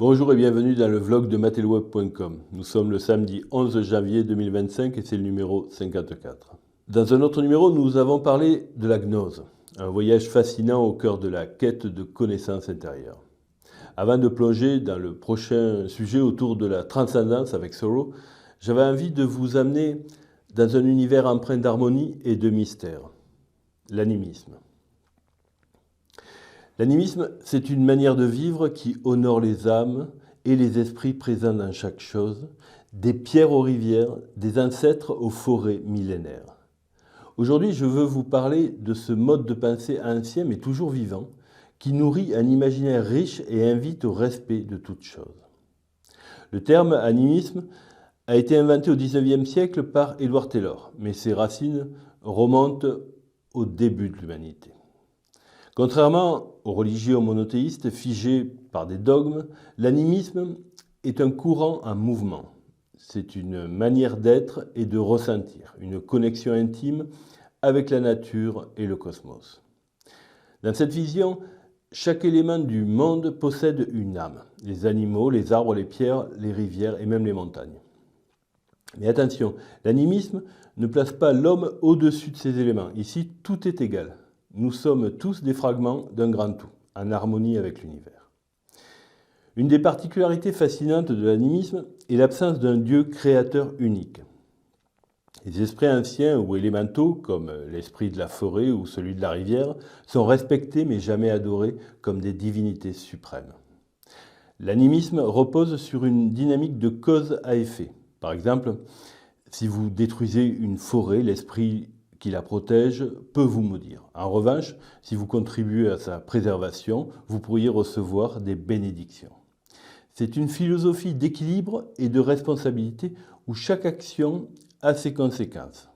Bonjour et bienvenue dans le vlog de matelweb.com. Nous sommes le samedi 11 janvier 2025 et c'est le numéro 54. Dans un autre numéro, nous avons parlé de la gnose, un voyage fascinant au cœur de la quête de connaissances intérieures. Avant de plonger dans le prochain sujet autour de la transcendance avec Thoreau, j'avais envie de vous amener dans un univers empreint d'harmonie et de mystère, l'animisme. L'animisme, c'est une manière de vivre qui honore les âmes et les esprits présents dans chaque chose, des pierres aux rivières, des ancêtres aux forêts millénaires. Aujourd'hui, je veux vous parler de ce mode de pensée ancien mais toujours vivant, qui nourrit un imaginaire riche et invite au respect de toute chose. Le terme animisme a été inventé au XIXe siècle par Edward Taylor, mais ses racines remontent au début de l'humanité. Contrairement aux religions monothéistes figées par des dogmes, l'animisme est un courant en mouvement. C'est une manière d'être et de ressentir, une connexion intime avec la nature et le cosmos. Dans cette vision, chaque élément du monde possède une âme. Les animaux, les arbres, les pierres, les rivières et même les montagnes. Mais attention, l'animisme ne place pas l'homme au-dessus de ces éléments. Ici, tout est égal. Nous sommes tous des fragments d'un grand tout, en harmonie avec l'univers. Une des particularités fascinantes de l'animisme est l'absence d'un Dieu créateur unique. Les esprits anciens ou élémentaux, comme l'esprit de la forêt ou celui de la rivière, sont respectés mais jamais adorés comme des divinités suprêmes. L'animisme repose sur une dynamique de cause à effet. Par exemple, si vous détruisez une forêt, l'esprit qui la protège peut vous maudire. En revanche, si vous contribuez à sa préservation, vous pourriez recevoir des bénédictions. C'est une philosophie d'équilibre et de responsabilité où chaque action a ses conséquences.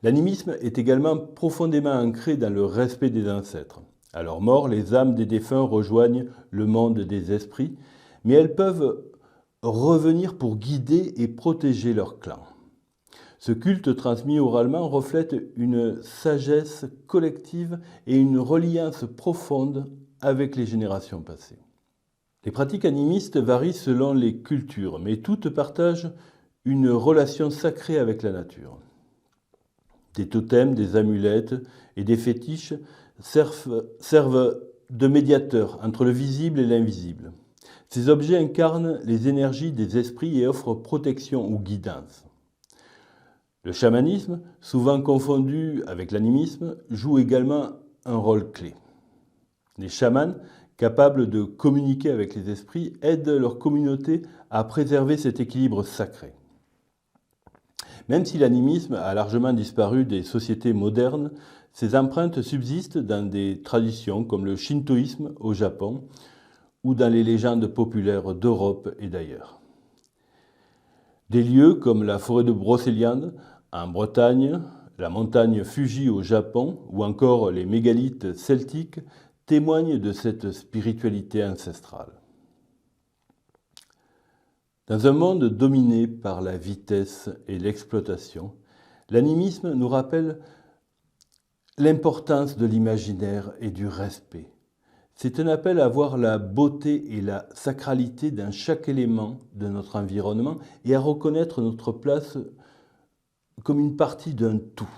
L'animisme est également profondément ancré dans le respect des ancêtres. À leur mort, les âmes des défunts rejoignent le monde des esprits, mais elles peuvent revenir pour guider et protéger leur clan. Ce culte transmis oralement reflète une sagesse collective et une reliance profonde avec les générations passées. Les pratiques animistes varient selon les cultures, mais toutes partagent une relation sacrée avec la nature. Des totems, des amulettes et des fétiches servent de médiateurs entre le visible et l'invisible. Ces objets incarnent les énergies des esprits et offrent protection ou guidance. Le chamanisme, souvent confondu avec l'animisme, joue également un rôle clé. Les chamans, capables de communiquer avec les esprits, aident leur communauté à préserver cet équilibre sacré. Même si l'animisme a largement disparu des sociétés modernes, ses empreintes subsistent dans des traditions comme le shintoïsme au Japon ou dans les légendes populaires d'Europe et d'ailleurs. Des lieux comme la forêt de Brocéliande en Bretagne, la montagne Fuji au Japon ou encore les mégalithes celtiques témoignent de cette spiritualité ancestrale. Dans un monde dominé par la vitesse et l'exploitation, l'animisme nous rappelle l'importance de l'imaginaire et du respect. C'est un appel à voir la beauté et la sacralité dans chaque élément de notre environnement et à reconnaître notre place comme une partie d'un tout.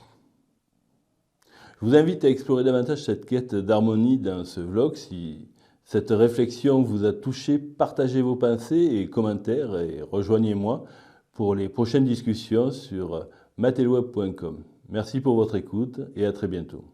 Je vous invite à explorer davantage cette quête d'harmonie dans ce vlog. Si cette réflexion vous a touché, partagez vos pensées et commentaires et rejoignez-moi pour les prochaines discussions sur matelweb.com. Merci pour votre écoute et à très bientôt.